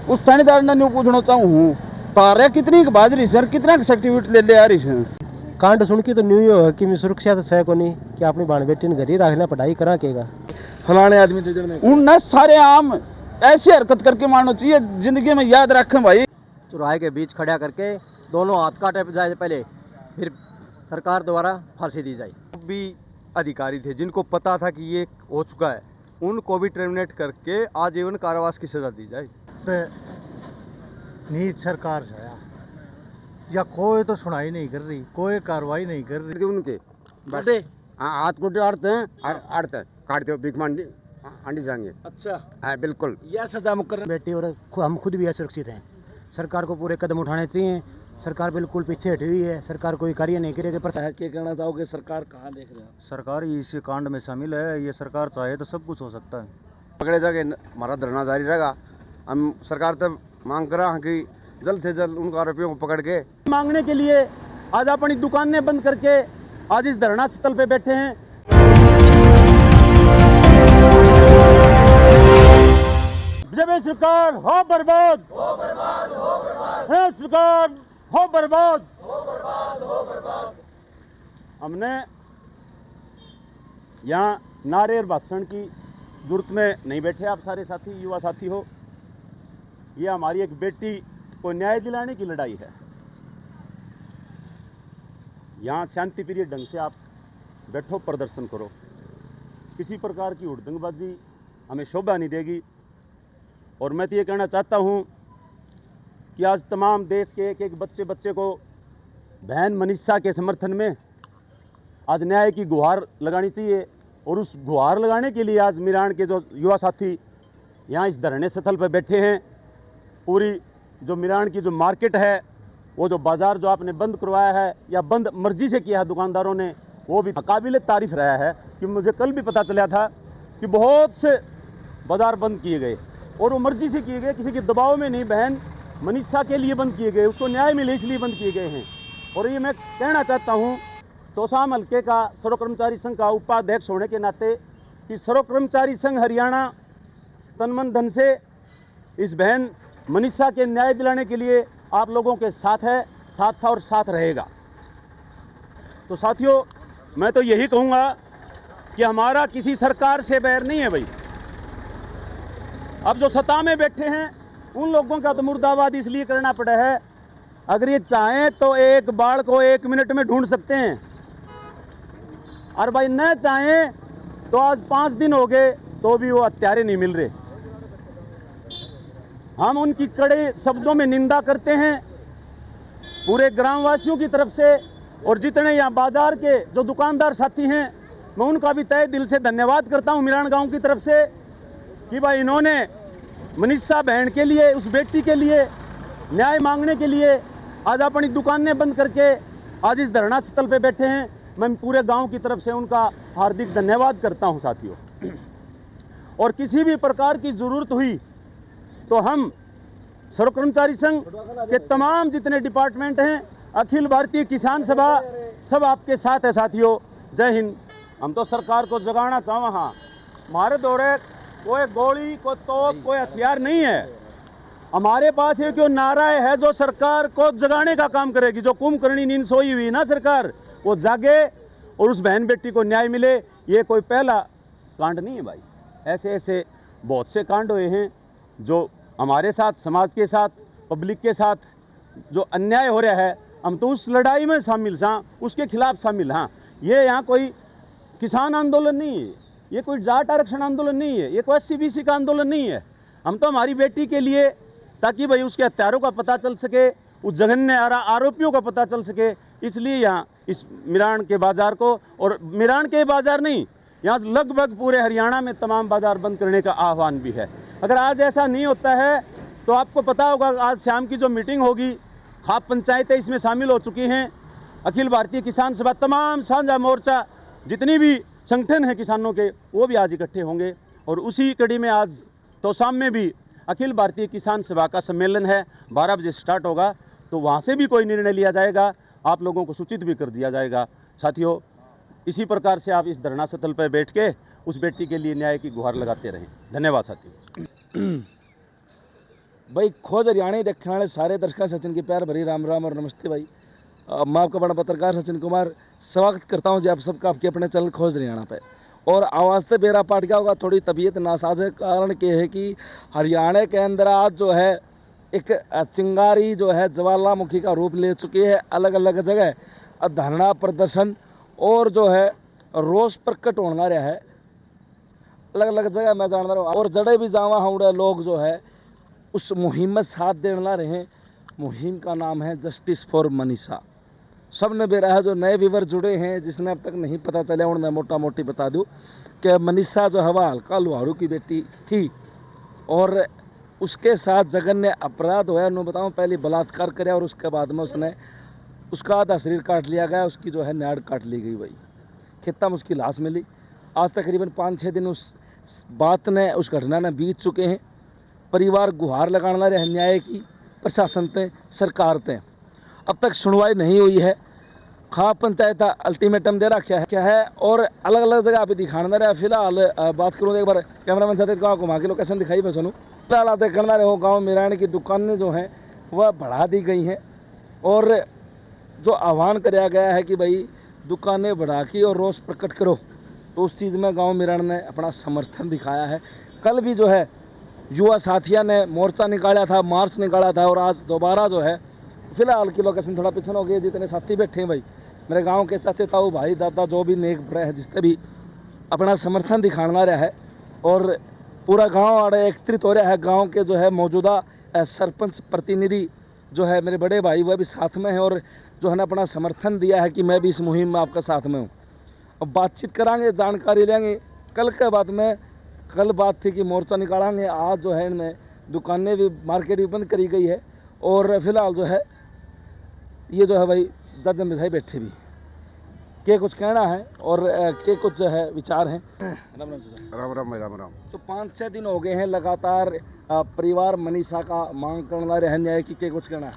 उस थानेदार ने न्यू पूछना चाहूँ हूँ कार्य कितनी बाजरी सर कितना सर्टिफिकेट ले आ रही सर कांड सुन के तो न्यू ही हो कि मैं सुरक्षा तो है को नहीं कि अपनी बाण बेटी ने घर ही रखना पढ़ाई करा केगा फलाने आदमी उन सारे आम ऐसी हरकत करके मारना चाहिए जिंदगी में याद रखें भाई। चौराहे के बीच खड़ा करके दोनों हाथ काटे जाए पहले, फिर सरकार द्वारा फांसी दी जाए। भी अधिकारी थे जिनको पता था कि ये हो चुका है, उनको भी टर्मिनेट करके आजीवन कारावास की सजा दी जाए। नीच सरकार है या कोई तो सुनाई नहीं कर रही, कोई कार्रवाई नहीं कर रही। उनके बस हाथ को आड़ते हैं आड़ते काटते हो भीख मांडी आंटी जाएंगे। अच्छा हाँ बिल्कुल यह सजा मुकर्रर बेटी और हम खुद भी असुरक्षित हैं। सरकार को पूरे कदम उठाने चाहिए। सरकार बिल्कुल पीछे हटी हुई है, सरकार कोई कार्य नहीं करेगी। पर क्या कहना चाहोगे, सरकार कहाँ देख रहे हो? सरकार इस कांड में शामिल है। ये सरकार चाहे तो सब कुछ हो सकता है। पकड़े जाके हमारा धरना जारी रहेगा। हम सरकार तक मांग कर रहे हैं कि जल्द से जल्द उन आरोपियों को पकड़ के मांगने के लिए आज अपनी दुकानें बंद करके आज इस धरना स्थल पे बैठे हैं। जब सरकार हो बर्बाद, सरकार हो बर्बाद। हमने यहाँ नारे और भाषण की जरूरत में नहीं बैठे। आप सारे साथी युवा साथी हो, ये हमारी एक बेटी को न्याय दिलाने की लड़ाई है। यहाँ शांति प्रिय ढंग से आप बैठो, प्रदर्शन करो। किसी प्रकार की हुड़दंगबाजी हमें शोभा नहीं देगी। और मैं तो ये कहना चाहता हूँ कि आज तमाम देश के एक एक बच्चे को बहन मनीषा के समर्थन में आज न्याय की गुहार लगानी चाहिए। और उस गुहार लगाने के लिए आज मिरान के जो युवा साथी यहाँ इस धरने स्थल पर बैठे हैं। पूरी जो मिरान की जो मार्केट है, वो जो बाज़ार जो आपने बंद करवाया है या बंद मर्जी से किया है दुकानदारों ने, वो भी काबिल तारीफ़ रहा है। कि मुझे कल भी पता चला था कि बहुत से बाज़ार बंद किए गए और वो मर्जी से किए गए, किसी के दबाव में नहीं। बहन मनीषा के लिए बंद किए गए, उसको न्याय मिले इसलिए बंद किए गए हैं। और ये मैं कहना चाहता हूँ तोशाम हल्के का सर्व कर्मचारी संघ का उपाध्यक्ष होने के नाते कि सर्व कर्मचारी संघ हरियाणा तन मन धन से इस बहन मनीषा के न्याय दिलाने के लिए आप लोगों के साथ है, साथ था और साथ रहेगा। तो साथियों, मैं तो यही कहूँगा कि हमारा किसी सरकार से बैर नहीं है भाई। अब जो सत्ता में बैठे हैं उन लोगों का तो मुर्दाबाद इसलिए करना पड़ा है। अगर ये चाहें तो एक बाढ़ को 1 मिनट में ढूंढ सकते हैं, और भाई न चाहें तो आज 5 दिन हो गए तो भी वो हत्यारे नहीं मिल रहे। हम उनकी कड़े शब्दों में निंदा करते हैं पूरे ग्रामवासियों की तरफ से। और जितने यहाँ बाजार के जो दुकानदार साथी हैं, मैं उनका भी तहे दिल से धन्यवाद करता हूँ मिरान गांव की तरफ से कि भाई इन्होंने मनीषा बहन के लिए, उस बेटी के लिए न्याय मांगने के लिए आज अपनी दुकानें बंद करके आज इस धरना स्थल पे बैठे हैं। मैं पूरे गांव की तरफ से उनका हार्दिक धन्यवाद करता हूं साथियों। और किसी भी प्रकार की ज़रूरत हुई तो हम सर्व कर्मचारी संघ के तमाम जितने डिपार्टमेंट हैं, अखिल भारतीय किसान सभा, सब आपके साथ है साथियों। जय हिंद। हम तो सरकार को जगाना चाहें, हाँ हमारे दौरे कोई गोली, कोई तोप, कोई हथियार नहीं है। हमारे पास एक नारा है जो सरकार को जगाने का काम करेगी। जो कुंभकर्णी नींद सोई हुई ना सरकार, वो जागे और उस बहन बेटी को न्याय मिले। ये कोई पहला कांड नहीं है भाई, ऐसे ऐसे बहुत से कांड हुए हैं जो हमारे साथ, समाज के साथ, पब्लिक के साथ जो अन्याय हो रहा है। हम तो उस लड़ाई में शामिल हाँ, उसके खिलाफ शामिल हाँ। ये यहाँ कोई किसान आंदोलन नहीं है, ये कोई जाट आरक्षण आंदोलन नहीं है, ये कोई SC-BC का आंदोलन नहीं है। हम तो हमारी बेटी के लिए, ताकि भाई उसके हत्यारों का पता चल सके, उस जघन्य आरोपियों का पता चल सके, इसलिए यहाँ इस मिरान के बाज़ार को, और मिरान के बाज़ार नहीं, यहाँ लगभग पूरे हरियाणा में तमाम बाज़ार बंद करने का आह्वान भी है। अगर आज ऐसा नहीं होता है तो आपको पता होगा आज शाम की जो मीटिंग होगी, खाप पंचायतें इसमें शामिल हो चुकी हैं। अखिल भारतीय किसान सभा, तमाम साझा मोर्चा, जितनी भी संगठन हैं किसानों के, वो भी आज इकट्ठे होंगे। और उसी कड़ी में आज तोशाम में भी अखिल भारतीय किसान सभा का सम्मेलन है, 12 बजे स्टार्ट होगा। तो वहाँ से भी कोई निर्णय लिया जाएगा, आप लोगों को सूचित भी कर दिया जाएगा। साथियों, इसी प्रकार से आप इस धरना स्थल पर बैठ के उस बेटी के लिए न्याय की गुहार लगाते रहें। धन्यवाद साथियों। भाई खोज हरियाणा देखने वाले सारे दर्शकों सचिन की प्यार भरी राम राम और नमस्ते भाई। मैं आपका बड़ा पत्रकार सचिन कुमार स्वागत करता हूं जी आप सबका आपके अपने चैनल खोज हरियाणा पे। और आवाज़ से बेरा पाट गया होगा, थोड़ी तबीयत नासाज है। कारण ये है कि हरियाणा के अंदर आज जो है एक चिंगारी जो है ज्वालामुखी का रूप ले चुकी है। अलग अलग जगह धरना प्रदर्शन और जो है रोष प्रकट होना रहा है अलग अलग जगह। मैं जान रहा हूँ और जड़े भी जावा हूँ लोग जो है उस मुहिम में साथ देना रहे हैं। मुहिम का नाम है जस्टिस फॉर मनीषा। सब ने बेरा है जो नए व्यूवर जुड़े हैं जिसने अब तक नहीं पता चला उन्हें मोटा मोटी बता दूं कि मनीषा जो है वह हल्का लुहारू की बेटी थी और उसके साथ जघन्य अपराध हुआ। उन्होंने बताऊँ पहले बलात्कार करे और उसके बाद में उसका आधा शरीर काट लिया गया, उसकी जो है नाड़ काट ली गई। वही खेता में उसकी लाश मिली। आज तकरीबन 5-6 दिन उस बात ने उस घटना ने बीत चुके हैं। परिवार गुहार लगाना रहे न्याय की, प्रशासन ते सरकार ते। अब तक सुनवाई नहीं हुई है। खा पंचायत अल्टीमेटम दे रखा क्या है और अलग अलग जगह पे दिखाना रहा। फिलहाल बात करूँ एक बार कैमरामैन साथ गाँव घुमा के लोकेशन दिखाई मैं सुनूँ। फिलहाल आप देखना रहे हो गाँव मिराण की दुकानें जो हैं वह बढ़ा दी गई हैं और जो आह्वान कराया गया है कि भाई दुकानें बढ़ा के और रोष प्रकट करो, तो उस चीज़ में गांव मिराण ने अपना समर्थन दिखाया है। कल भी जो है युवा साथियों ने मोर्चा निकाला था, मार्च निकाला था और आज दोबारा जो है फिलहाल की लोकेशन थोड़ा पीछे हो गई। जितने साथी बैठे हैं भाई मेरे गांव के चाचे ताऊ भाई दादा जो भी नेक बड़े हैं जिससे भी अपना समर्थन दिखाना रहा है और पूरा गाँव आड़े एकत्रित हो रहा है। गाँव के जो है मौजूदा सरपंच प्रतिनिधि जो है मेरे बड़े भाई वह भी साथ में हैं और जो है ना अपना समर्थन दिया है कि मैं भी इस मुहिम में आपका साथ में हूँ। अब बातचीत करांगे, जानकारी लेंगे। कल के बाद में कल बात थी कि मोर्चा निकालेंगे, आज जो है इनमें दुकानें भी मार्केट भी बंद करी गई है और फिलहाल जो है ये जो है भाई जज मिसाई बैठे भी के कुछ कहना है और के कुछ जो है विचार हैं। राम राम राम राम। तो 5-6 दिन हो गए हैं लगातार परिवार मनीषा का मांग करना रहे न्याय की, के कुछ कहना है?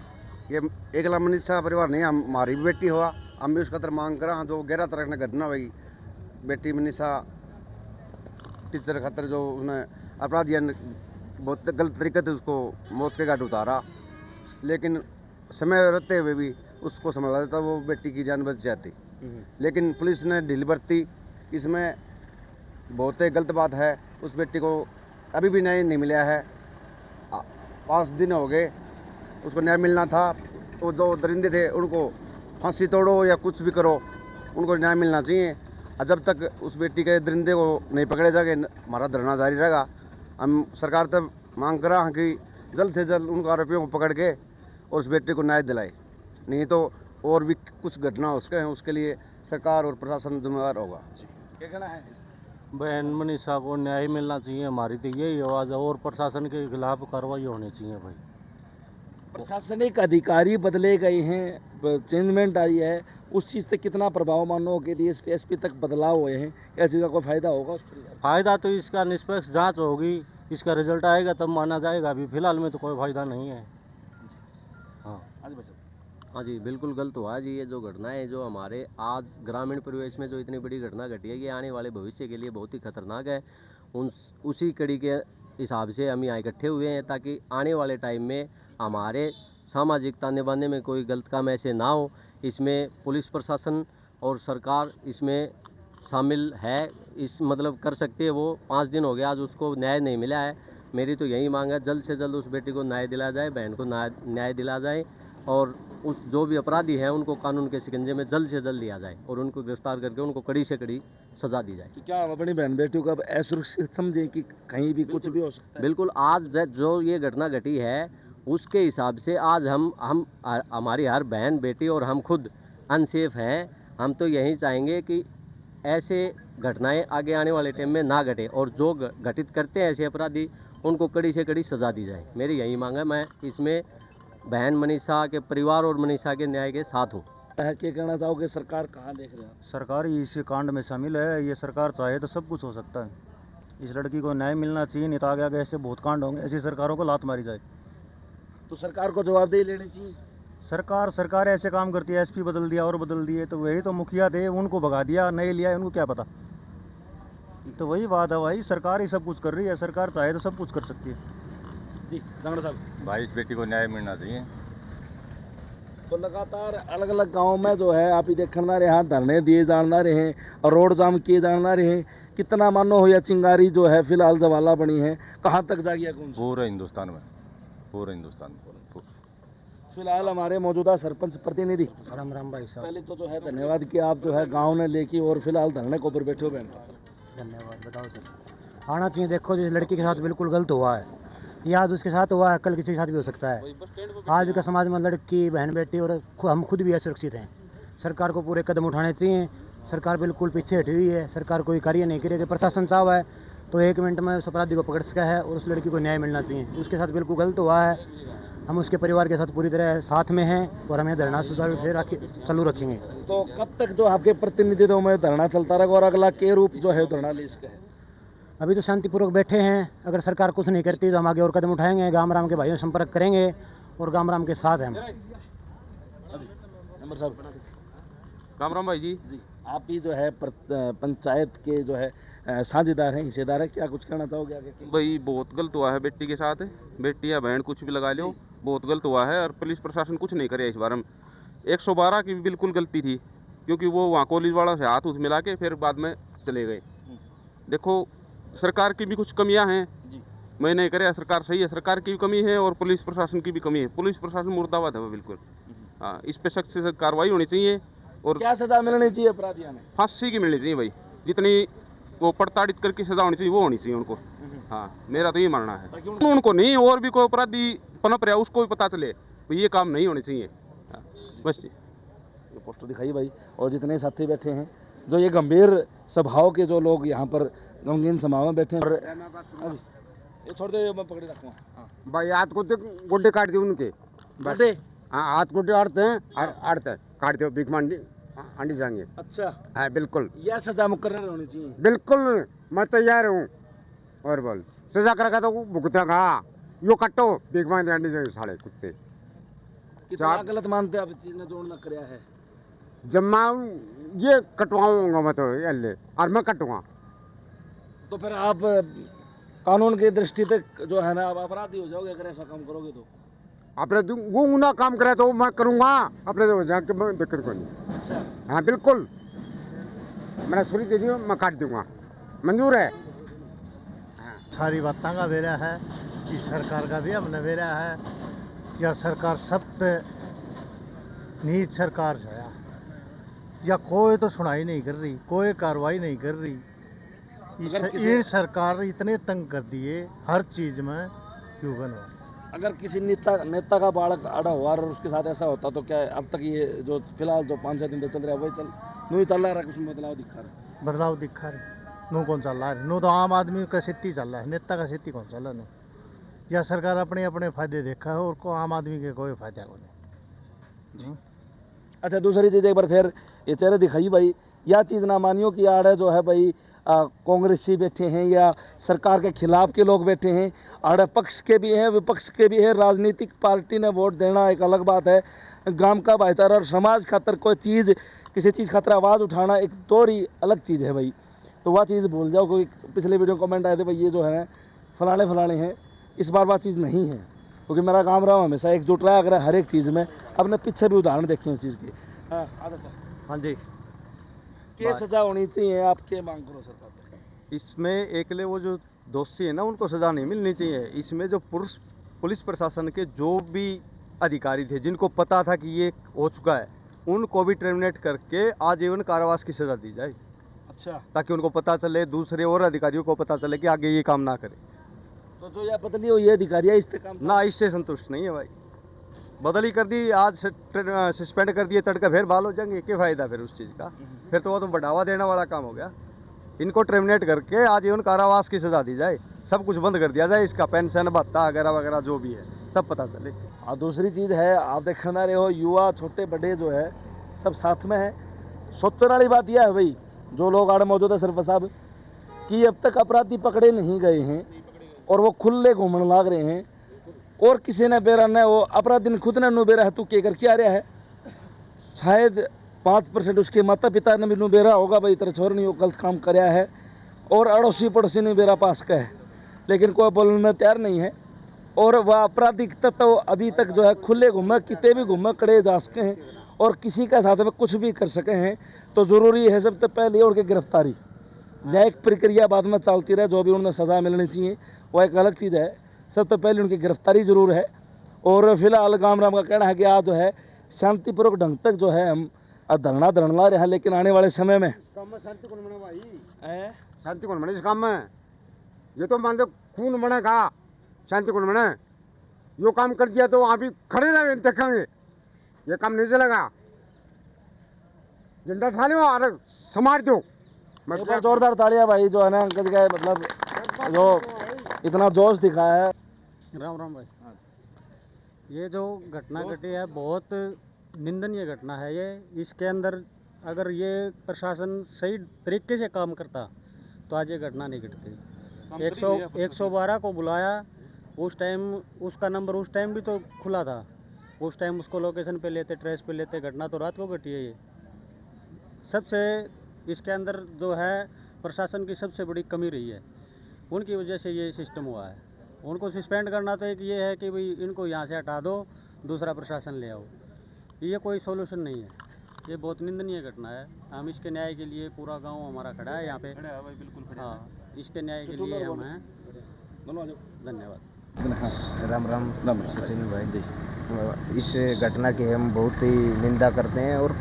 ये एकला मनीषा परिवार नहीं, हमारी भी बेटी हुआ, हम भी उसका तरह मांग करा। जो 11 तरह ने घटना हुई बेटी मनीषा टीचर खातर जो उसने अपराधियों ने बहुत गलत तरीके से उसको मौत के घाट उतारा, लेकिन समय रहते हुए भी उसको समझा देता वो बेटी की जान बच जाती। लेकिन पुलिस ने ढील बरती, इसमें बहुत ही गलत बात है। उस बेटी को अभी भी न्याय नहीं मिला है। 5 दिन हो गए, उसको न्याय मिलना था। तो जो दरिंदे थे उनको फांसी तोड़ो या कुछ भी करो, उनको न्याय मिलना चाहिए। और जब तक उस बेटी के दरिंदे को नहीं पकड़े जाएंगे हमारा धरना जारी रहेगा। हम सरकार तक मांग कर रहे हैं कि जल्द से जल्द उन आरोपियों को पकड़ के और उस बेटी को न्याय दिलाए, नहीं तो और भी कुछ घटना हो सके हैं उसके लिए सरकार और प्रशासन जिम्मेदार होगा। क्या कहना है? बहन मनीषा को न्याय मिलना चाहिए, हमारी तो यही आवाज़ है। और प्रशासन के खिलाफ कार्रवाई होनी चाहिए भाई। प्रशासनिक अधिकारी बदले गए हैं, चेंजमेंट आई है, उस चीज़ से कितना प्रभाव मानो कि डीएसपी एसपी तक बदलाव हुए हैं, क्या चीज़ का कोई फायदा होगा उस पर? फ़ायदा तो इसका निष्पक्ष जांच होगी, इसका रिजल्ट आएगा तब माना जाएगा। अभी फिलहाल में तो कोई फ़ायदा नहीं है। हाँ हाँ जी, बिल्कुल गलत हुआ जी। ये जो घटना है जो हमारे आज ग्रामीण परिवेश में जो इतनी बड़ी घटना घटी है, ये आने वाले भविष्य के लिए बहुत ही खतरनाक है। उसी कड़ी के हिसाब से हम यहाँ इकट्ठे हुए हैं ताकि आने वाले टाइम में हमारे सामाजिक ताने बाने में कोई गलत काम ऐसे ना हो। इसमें पुलिस प्रशासन और सरकार इसमें शामिल है, इस मतलब कर सकती है। वो 5 दिन हो गया आज उसको न्याय नहीं मिला है। मेरी तो यही मांग है जल्द से जल्द उस बेटी को न्याय दिलाया जाए, बहन को न्याय दिलाया जाए और उस जो भी अपराधी हैं उनको कानून के शिकंजे में जल्द से जल्द लिया जाए और उनको गिरफ्तार करके उनको कड़ी से कड़ी सजा दी जाए। तो क्या हम अपनी बहन बेटियों को अब असुरक्षित समझें कि कहीं भी कुछ भी हो सकता है? बिल्कुल, आज जो ये घटना घटी है उसके हिसाब से आज हम हमारी हर बहन बेटी और हम खुद अनसेफ हैं। हम तो यही चाहेंगे कि ऐसे घटनाएं आगे आने वाले टाइम में ना घटे और जो घटित करते हैं ऐसे अपराधी उनको कड़ी से कड़ी सजा दी जाए। मेरी यही मांग है। मैं इसमें बहन मनीषा के परिवार और मनीषा के न्याय के साथ हूँ। क्या कहना चाहोगे? सरकार कहाँ देख रहे हैं? सरकार इस कांड में शामिल है। ये सरकार चाहे तो सब कुछ हो सकता है। इस लड़की को न्याय मिलना चाहिए, नहीं तो आगे आगे ऐसे बहुत कांड होंगे। ऐसी सरकारों को लात मारी जाए। तो सरकार को जवाबदेही लेनी चाहिए। सरकार ऐसे काम करती है, एसपी बदल दिया और बदल दिए, तो वही तो मुखिया थे उनको भगा दिया, नए लिया, उनको क्या पता। तो वही बात है भाई, सरकार ही सब कुछ कर रही है। सरकार चाहे तो सब कुछ कर सकती है। जी राणा साहब, भाई इस बेटी को न्याय मिलना चाहिए। तो लगातार अलग अलग गाँव में जो है आप ही देखना रहे हैं, धरने दिए जाना रहे हैं और रोड जाम किए जाना रहे हैं। कितना मानो हो या चिंगारी जो है फिलहाल जवाला बनी है, कहाँ तक जाएगी कौन पूरे हिंदुस्तान में, पूरे हिंदुस्तान में। फिलहाल हमारे मौजूदा सरपंच प्रतिनिधि राम राम भाई साहब। पहले तो है धन्यवाद कि आप जो है गांव ने लेके और फिलहाल धरने के ऊपर बैठे हो बहन। धन्यवाद। बताओ सर, आना चाहिए। देखो जिस लड़की के साथ बिल्कुल गलत हुआ है, ये आज उसके साथ हुआ है, कल किसी के साथ भी हो सकता है। आज का समाज में लड़की बहन बेटी और हम खुद भी असुरक्षित हैं। सरकार को पूरे कदम उठाने चाहिए। सरकार बिल्कुल पीछे हटी हुई है। सरकार कोई कार्य नहीं करेगी। प्रशासन चाह है तो 1 मिनट में उस अपराधी को पकड़ सका है और उस लड़की को न्याय मिलना चाहिए। उसके साथ बिल्कुल गलत हुआ है। हम उसके परिवार के साथ पूरी तरह साथ में हैं और हमें धरना सुचारू से चालू रखेंगे। तो कब तक जो आपके प्रतिनिधित्व में धरना चलता रहेगा और अगला के रूप जो है धरना ले इसका है? अभी तो शांतिपूर्वक बैठे हैं। अगर सरकार कुछ नहीं करती तो हम आगे और कदम उठाएंगे। गाम राम के भाइयों से संपर्क करेंगे और गाम राम के साथ हैं हम। नंबर साहब, राम राम भाई जी। आप ही जो है पंचायत के जो है साझेदार हैं, हिस्सेदार हैं, क्या कुछ कहना चाहोगे आगे? भाई बहुत गलत हुआ है बेटी के साथ, बेटी या बहन कुछ भी लगा लो, बहुत गलत हुआ है और पुलिस प्रशासन कुछ नहीं करे इस बार। हम 112 की भी बिल्कुल गलती थी, क्योंकि वो वहाँ कॉलेज वालों से हाथ मिला के फिर बाद में चले गए। देखो सरकार की भी कुछ कमियां हैं, मैं नहीं करे, सरकार सही है, सरकार की भी कमी है और पुलिस प्रशासन की भी कमी है। पुलिस प्रशासन मुर्दाबाद है बिल्कुल। हाँ, इस पे सख्त से सख्त कार्रवाई होनी चाहिए और क्या सजा मिलनी चाहिए अपराधियों में? फांसी की मिलनी चाहिए भाई। जितनी वो प्रताड़ित करके सजा होनी चाहिए वो होनी चाहिए उनको। हाँ, मेरा तो ये मानना है। उनको नहीं, और भी कोई अपराधी पनप रहा उसको भी पता चले भाई ये काम नहीं होने चाहिए। हाँ, बस ये पोस्टर दिखाइए भाई। और जितने साथी बैठे हैं, जो ये गंभीर स्वभाव के जो लोग यहाँ पर गमगीन समाज में बैठे हैं, और ये छोड़ दे, मैं पकड़े रखूँगा। हाँ भाई हाथ को गोड्डे काट दिए उनके, बस हाँ हाथ गोड्डे आड़ते हैं, आड़ते हैं, काट दो, भीख मांडी आंडी जाएंगे। अच्छा, हाँ बिल्कुल, यह सजा मुकर्रर होनी चाहिए। बिल्कुल मैं तैयार हूँ। और बोल सजा करेगा तो भुगतेगा, यो कटो भीख मांडी आंडी जाएंगे साढ़े कुत्ते। कितना गलत मानते आप इस चीज ने जोड़ न कराया है? जब मैं ये कटवाऊंगा मैं तो ये और मैं कटूंगा तो फिर आप कानून की दृष्टि तक जो है ना आप अपराधी हो जाओगे अगर ऐसा काम करोगे तो। अपने वो ना काम करे तो मैं करूँगा, अपने तो जाके मैं दिक्कत को नहीं। अच्छा, हाँ बिल्कुल, मैंने सुरी दे दी, मैं काट दूंगा, मंजूर है। सारी बातों का बेरा है कि सरकार का भी अपना बेरा है, या सरकार सब पे नीच सरकार है, या कोई तो सुनाई नहीं कर रही, कोई कार्रवाई नहीं कर रही। ये सरकार इतने तंग कर दिए हर चीज़ में, क्यों बनवा। अगर किसी नेता का बालक अड़ा हुआ और उसके साथ ऐसा होता तो क्या अब तक ये जो फिलहाल जो 5-6 दिन से चल रहा है वही चल रहा है, कुछ बदलाव दिखा रहा है? बदलाव दिखा रहे नू कौन चल रहा है? नू तो आम आदमी का सिद्धि चल रहा है, नेता का सिद्धि कौन चल रहा है? या सरकार अपने अपने फायदे देखा है और को आम आदमी के कोई फायदा को नहीं। अच्छा, दूसरी चीज़ एक बार फिर ये चेहरे दिखाई भाई, यह चीज़ ना मानियो कि आड़े जो है भाई कांग्रेसी बैठे हैं या सरकार के खिलाफ के लोग बैठे हैं, आड़े पक्ष के भी हैं विपक्ष के भी हैं। राजनीतिक पार्टी ने वोट देना एक अलग बात है, गांव का भाईचारा और समाज खातर कोई चीज़ किसी चीज़ खातर आवाज़ उठाना एक तो ही अलग चीज़ है भाई। तो वह चीज़ भूल जाओ। कोई पिछले वीडियो कमेंट आए थे भाई ये जो है फलाने हैं, इस बार वह चीज़ नहीं है, क्योंकि मेरा काम रहा हमेशा एकजुट रहा अगर हर एक चीज़ में। अपने पीछे भी उदाहरण देखें उस चीज़ की। हाँ जी, क्या सजा होनी चाहिए आपके मांग करो सरकार से? इसमें एकले वो जो दोषी है ना उनको सज़ा नहीं मिलनी चाहिए। इसमें जो पुलिस प्रशासन के जो भी अधिकारी थे जिनको पता था कि ये हो चुका है, उनको भी टर्मिनेट करके आजीवन कारावास की सज़ा दी जाए। अच्छा, ताकि उनको पता चले, दूसरे और अधिकारियों को पता चले कि आगे ये काम ना करें। तो जो यह बदली हो ये अधिकारी है इससे काम ना, इससे संतुष्ट नहीं है भाई। बदली कर दी, आज सस्पेंड कर दिए, तड़का फिर बहाल हो जाएंगे, क्या फ़ायदा फिर उस चीज़ का? फिर तो वो तो बढ़ावा देने वाला काम हो गया। इनको टर्मिनेट करके आजीवन कारावास की सज़ा दी जाए, सब कुछ बंद कर दिया जाए, इसका पेंशन भत्ता वगैरह वगैरह जो भी है तब पता चले। और दूसरी चीज़ है, आप देखना रहे हो युवा छोटे बड़े जो है सब साथ में है। सोचने वाली बात यह है भाई, जो लोग आड़े मौजूद है सरपंच साहब, कि अब तक अपराधी पकड़े नहीं गए हैं और वो खुले घूमने लाग रहे हैं और किसी ने बेरा न वो अपराधी ने खुद ने नु बेरा है तू के कर क्या रहा है। शायद 5% उसके माता पिता ने भी नु बेरा होगा भाई तेरे छोर नहीं वो गलत काम कराया है, और अड़ोसी पड़ोसी ने बेरा पास का है, लेकिन कोई बोलने में तैयार नहीं है। और वह आपराधिक तत्व अभी तक जो है खुले घूमे, कितने भी घूमे कड़े जा सके हैं और किसी के साथ में कुछ भी कर सके हैं। तो ज़रूरी है सबसे पहले उनकी गिरफ्तारी, न्यायिक प्रक्रिया बाद में चलती रहे, जो भी उन्हें सज़ा मिलनी चाहिए वो एक अलग चीज़ है। सबसे पहले उनकी गिरफ्तारी ज़रूर है। और फिलहाल गाम राम का कहना है कि आज जो है शांतिपूर्वक ढंग तक जो है हम धरना ला रहे हैं, लेकिन आने वाले समय में शांति कौन बने भाई, शांति कौन बने इस काम में? ये तो मान लो खून बनेगा, शांति कौन बने? यो काम कर दिया तो वहाँ भी खड़े रहे देखेंगे, ये काम नहीं चलेगा। झंडा उठा लो और समार दो। एक बार जोरदार तालियां भाई जो है ना अंकज का, मतलब जो इतना जोश दिखाया है। राम राम भाई, ये जो घटना घटी है बहुत निंदनीय घटना है ये। इसके अंदर अगर ये प्रशासन सही तरीके से काम करता तो आज ये घटना नहीं घटती। 112 को बुलाया, उस टाइम उसका नंबर उस टाइम भी तो खुला था, उस टाइम उसको लोकेशन पे लेते, ट्रेस पे लेते। घटना तो रात को घटी है ये। सबसे इसके अंदर जो है प्रशासन की सबसे बड़ी कमी रही है, उनकी वजह से ये सिस्टम हुआ है। उनको सस्पेंड करना तो एक ये है कि भाई इनको यहाँ से हटा दो, दूसरा प्रशासन ले आओ, ये कोई सोल्यूशन नहीं है। ये बहुत निंदनीय घटना है। हम इसके न्याय के लिए, पूरा गांव हमारा खड़ा है यहाँ पे, हाँ, इसके न्याय के लिए हम हैं। धन्यवाद। राम राम सचिन भाई जी, इस घटना की हम बहुत ही निंदा करते हैं और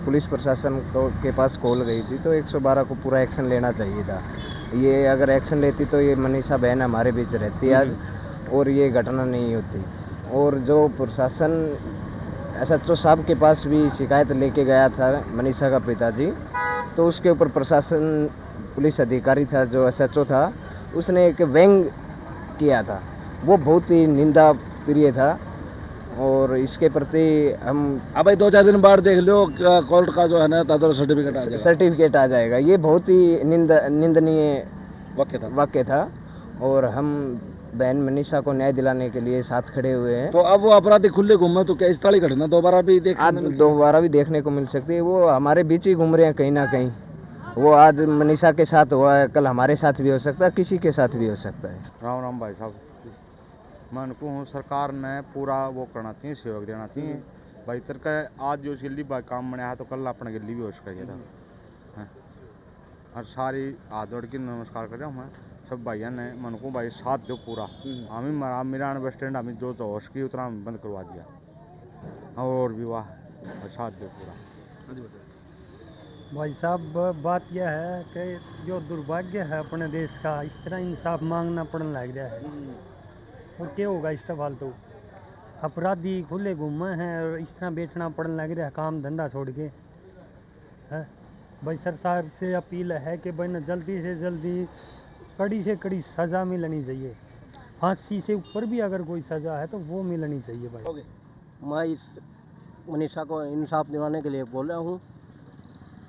पुलिस प्रशासन के पास कॉल गई थी तो 112 को पूरा एक्शन लेना चाहिए था। ये अगर एक्शन लेती तो ये मनीषा बहन हमारे बीच रहती आज और ये घटना नहीं होती। और जो प्रशासन SHO साहब के पास भी शिकायत लेके गया था मनीषा का पिताजी, तो उसके ऊपर प्रशासन पुलिस अधिकारी था जो SHO था, उसने एक व्यंग किया था, वो बहुत ही निंदा प्रिय था। और इसके प्रति हम भाई 2-4 दिन बाद देख लो कोर्ट का जो है ना सर्टिफिकेट आ जाएगा। ये बहुत ही निंदनीय वाक्य था और हम बहन मनीषा को न्याय दिलाने के लिए साथ खड़े हुए हैं। तो अब वो अपराधी खुले घूमे तो क्या इस तरह घटना दोबारा भी देखने को मिल सकती है? वो हमारे बीच ही घूम रहे हैं कहीं ना कहीं। वो आज मनीषा के साथ हुआ है, कल हमारे साथ भी हो सकता है, किसी के साथ भी हो सकता है। राम राम भाई साहब, मैं उनको हूँ सरकार ने पूरा वो करना चाहिए, सहयोग देना चाहिए भाई। तरका आज जो गिल्ली काम बनाया तो कल अपना गिल्ली भी हो सकेगा था। और सारी हाथ जोड़ के नमस्कार कर रहा हूँ मैं सब भाइयों ने, मन को भाई साथ दो पूरा। हमें मेरा बस स्टैंड हमें जो हो सकी उतना बंद करवा दिया और भी वाह साथ दो पूरा। भाई साहब बात यह है कि जो दुर्भाग्य है अपने देश का, इस तरह इंसाफ मांगना पड़ने लग गया है। और क्या होगा इस तरह फालतू अपराधी खुले घूमे हैं और इस तरह बेचना पड़ने लग रहा है, काम धंधा छोड़ के है। भाई सरकार से अपील है कि भाई न जल्दी से जल्दी कड़ी से कड़ी सज़ा मिलनी चाहिए। फांसी से ऊपर भी अगर कोई सज़ा है तो वो मिलनी चाहिए भाई। मैं इस मनीषा को इंसाफ दिलाने के लिए बोल रहा हूँ,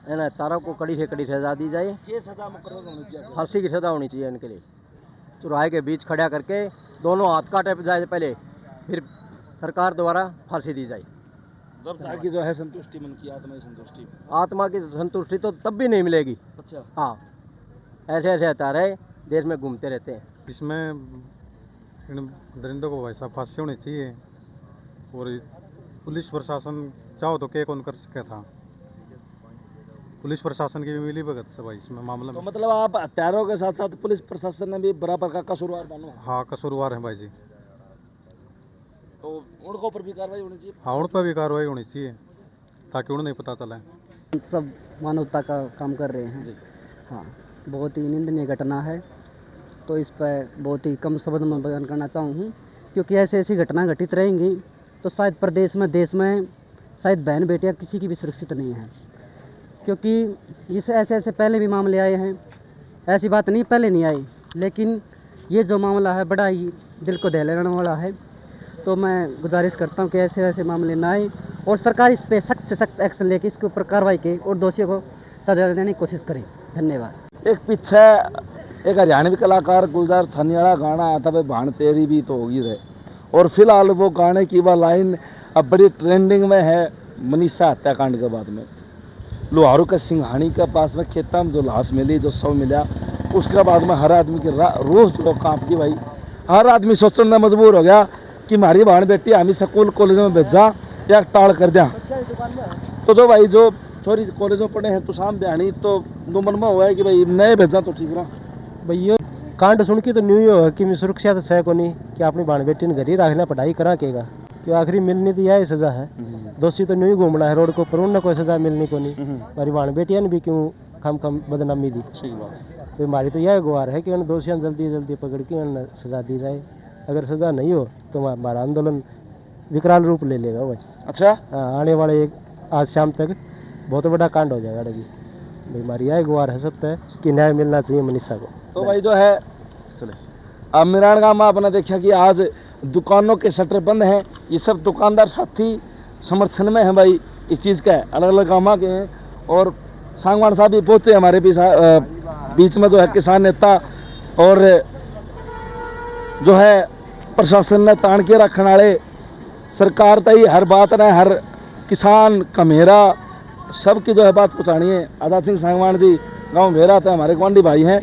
है ना, तारा को कड़ी से कड़ी सज़ा दी जाए। ये सज़ा मुकर्रर होनी चाहिए, फांसी की सज़ा होनी चाहिए इनके लिए। चौराहे के बीच खड़ा करके दोनों हाथ काटे जाए पहले, फिर सरकार द्वारा फांसी दी जाए। जब जाके जो है संतुष्टि मन की आत्मा की संतुष्टि तो तब भी नहीं मिलेगी। अच्छा, हाँ, ऐसे ऐसे हत्यारे देश में घूमते रहते हैं। इसमें इन दरिंदों को वैसा फांसी होनी चाहिए और पुलिस प्रशासन चाहो तो क्या कौन कर सके था। पुलिस प्रशासन की भी मिली भगत से भाई इसमें मामले में। तो मतलब आप हत्यारों के साथ साथ पुलिस प्रशासन ने भी बराबर का कसूरवार मानो? हाँ, कसूरवार है भाई जी। तो उनके ऊपर भी कार्रवाई होनी चाहिए? हाँ, उन पर भी कार्रवाई होनी चाहिए ताकि उन्हें नहीं पता चले। सब मानवता का काम कर रहे हैं। हाँ, बहुत ही निंदनीय घटना है, तो इस पर बहुत ही कम शब्द में बयान करना चाहूँ, क्योंकि ऐसे ऐसी घटना घटित रहेंगी तो शायद प्रदेश में, देश में शायद बहन बेटियाँ किसी की भी सुरक्षित नहीं है। क्योंकि इस ऐसे पहले भी मामले आए हैं, ऐसी बात नहीं पहले नहीं आई, लेकिन ये जो मामला है बड़ा ही दिल को दहलाने वाला है। तो मैं गुजारिश करता हूँ कि ऐसे ऐसे मामले ना आए और सरकार इस पे सख्त से सख्त एक्शन लेके इसके ऊपर कार्रवाई करे और दोषियों को सजा देने की कोशिश करें। धन्यवाद। एक पीछे एक हरियाणवी कलाकार गुलजार छनियाड़ा गाना आया था, भाई भान तेरी भी तो होगी रहे, और फिलहाल वो गाने की वह लाइन अब बड़ी ट्रेंडिंग में है। मनीषा हत्याकांड के बाद में लोहारू का सिंघानी के पास में खेता में जो लाश मिली, जो शव मिला, उसके बाद में हर आदमी की रूह जो कांप की भाई। हर आदमी सोचने मजबूर हो गया कि हमारी बहन बेटी हमें स्कूल कॉलेज में भेजा या टाल कर दिया। तो जो भाई जो छोरी कॉलेज में पढ़े हैं तो शाम बयानी तो दो मन में हुआ है कि भाई नए भेजा तो ठीक रहा। भाई ये कांड सुन के तो न्यू ही हो कि मैं सुरक्षा तो सह को नहीं कि अपनी बहन बेटी ने घर ही रखना, पढ़ाई करा केगा कि आखिरी मिलनी तो यही सजा है। दोषी तो न्यू ही घूमना है रोड को ऊपर, उन्हें कोई सजा मिलनी को नहीं। हमारी बहन बेटियां ने भी क्यों कम बदनामी दी। तो हमारी तो यह गुहार है कि उन दोषियों जल्दी जल्दी पकड़ के उन्हें सजा दी जाए। अगर सजा नहीं हो तो हमारा आंदोलन विकराल रूप ले लेगा भाई। अच्छा, हाँ, आने वाले आज शाम तक बहुत बड़ा कांड हो जाएगा। भाई हमारी यह गुहार है सब तक कि न्याय मिलना चाहिए मनीषा को। तो भाई जो है चले अब मिरान गाँव में आपने देखा कि आज दुकानों के शटर बंद हैं। ये सब दुकानदार साथी समर्थन में हैं भाई इस चीज़ का, अलग अलग गाँव के हैं। और सांगवान साहब भी पहुँचे हमारे बीच में जो है किसान नेता और जो है प्रशासन ने तान के रखने वाले सरकार तई हर बात ने हर किसान कमेरा सबकी जो है बात पहुँचानी है। आज़ाद सिंह सांगवान जी गाँव मेरा था, हमारे गुआंढी भाई हैं।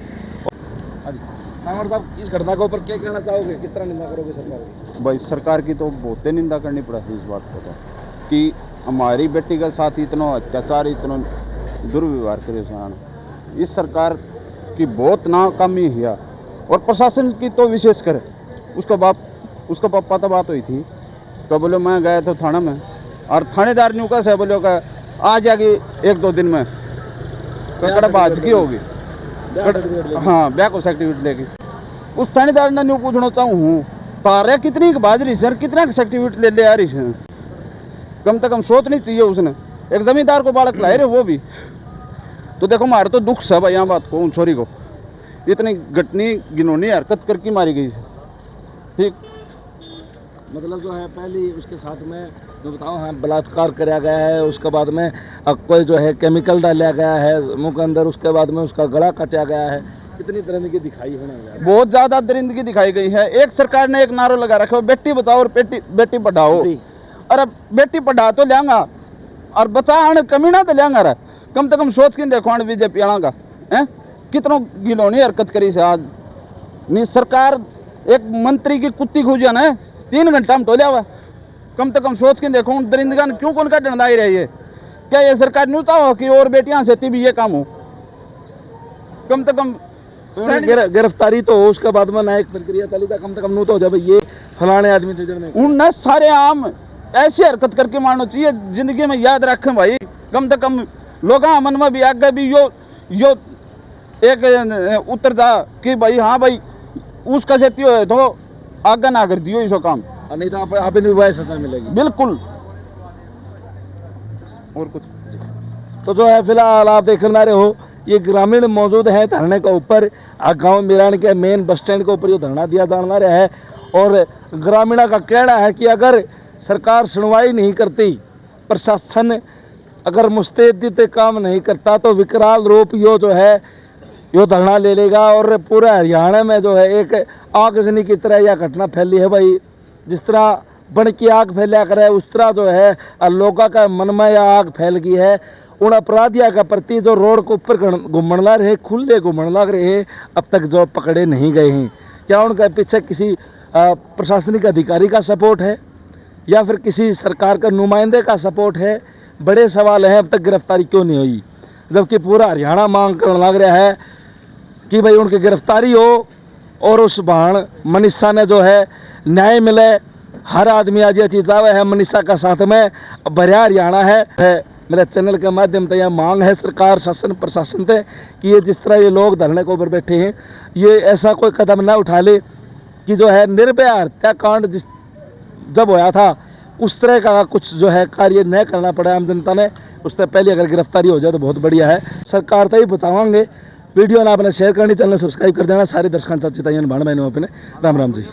सांगवान साहब इस घटना के ऊपर क्या कहना चाहोगे, किस तरह निंदा करोगे सरकार की? भाई सरकार की तो बहुत निंदा करनी पड़ा इस बात को तो कि हमारी बेटी के साथ इतना अत्याचार इतना दुर्व्यवहार करे सान। इस सरकार की बहुत नाकामी है और प्रशासन की तो विशेष कर। उसका पापा तो बात हुई थी तो बोले मैं गया था थाना में और थानेदार ने कहा से बोले का आ जाएगी 1-2 दिन में कड़ा बाज की होगी। हाँ, ब्याह को सर्टिफिकेट लेके उस थानेदार ने न्यू पूछना चाहूँ तारे कितनी बाज रही सर, कितना सर्टिफिकेट ले आ रही है। कम से कम सोचनी चाहिए उसने। एक जमींदार को बालक लाए रहे वो भी तो देखो मारे तो दुख सब है यहाँ बात को। उन छोरी को इतनी घटनी घिनौनी हरकत करके मारी गई। ठीक मतलब जो है पहले उसके साथ में जो बताओ हाँ बलात्कार कराया गया है, उसके बाद में कोई जो है केमिकल डाला गया है मुंह के अंदर, उसके बाद में उसका गला काटा गया है। कितनी दरिंदगी दिखाई है, बहुत ज़्यादा दरिंदगी दिखाई गई है। एक सरकार ने एक नारा लगा रखा है बेटी बचाओ और बेटी पढ़ाओ। और अब बेटी पढ़ा तो लेंगा और बचा कमी ना तो लेंगा रहा। कम से कम सोच के देखो बीजेपी आना का है कितनों गिलोनी हरकत करी से। आज नहीं सरकार एक मंत्री की कुत्ती खूजा ना 3 घंटा में टोलिया हुआ। कम से कम सोच के देखो दरिंदगा क्यों कौन का डंडाई रही है। क्या ये सरकार नहीं चाहो कि और बेटियां से भी ये काम हो। कम से कम गिरफ्तारी तो हो, उसके बाद में न्यायिक प्रक्रिया चली था। कम से कम नू तो हो जाए ये फलाने आदमी उन सारे आम ऐसी हरकत करके मारना चाहिए। जिंदगी में याद रखें भाई, कम से कम लोग मन में भी आगे भी यो एक उतर जा कि भाई हाँ भाई उसका से तो आगे ना कर दियो इसो काम, नहीं तो आप भी सजा मिलेगी बिल्कुल। और कुछ तो जो है फिलहाल आप देख रहे हो ये ग्रामीण मौजूद है धरने के ऊपर। गांव मिरान के मेन बस स्टैंड के ऊपर ये धरना दिया जाना रहा है। और ग्रामीणों का कहना है कि अगर सरकार सुनवाई नहीं करती, प्रशासन अगर मुस्तैदी से काम नहीं करता तो विकराल रूप यो जो है यो धरना ले लेगा। और पूरे हरियाणा में जो है एक आगजनी की तरह यह घटना फैली है भाई। जिस तरह बन की आग फैला करे उस तरह जो है लोगों का मन में यह आग फैल गई है। उन अपराधियों के प्रति जो रोड के ऊपर घूमने लग रहे, खुले घूमने लग रहे, अब तक जो पकड़े नहीं गए हैं। क्या उनके पीछे किसी प्रशासनिक अधिकारी का सपोर्ट है या फिर किसी सरकार के नुमाइंदे का सपोर्ट है? बड़े सवाल हैं। अब तक गिरफ्तारी क्यों नहीं हुई, जबकि पूरा हरियाणा मांग करने लग रहा है कि भाई उनकी गिरफ्तारी हो और उस बहन मनीषा ने जो है न्याय मिले। हर आदमी आज ये चीज़ आवे है मनीषा का साथ में भरिया हरियाणा है। मेरे चैनल के माध्यम से यह मांग है सरकार शासन प्रशासन से कि ये जिस तरह ये लोग धरने के ऊपर बैठे हैं ये ऐसा कोई कदम ना उठा ले कि जो है निर्भया हत्याकांड जिस जब होया था उस तरह का कुछ जो है कार्य न करना पड़ा आम जनता ने। उससे पहले अगर गिरफ्तारी हो जाए तो बहुत बढ़िया है। सरकार तो ही बचावांगे। वीडियो ना आपने शेयर करनी, चैनल सब्सक्राइब कर देना। सारे दर्शकों चाची ताइन भाण बहनों अपने राम राम जी।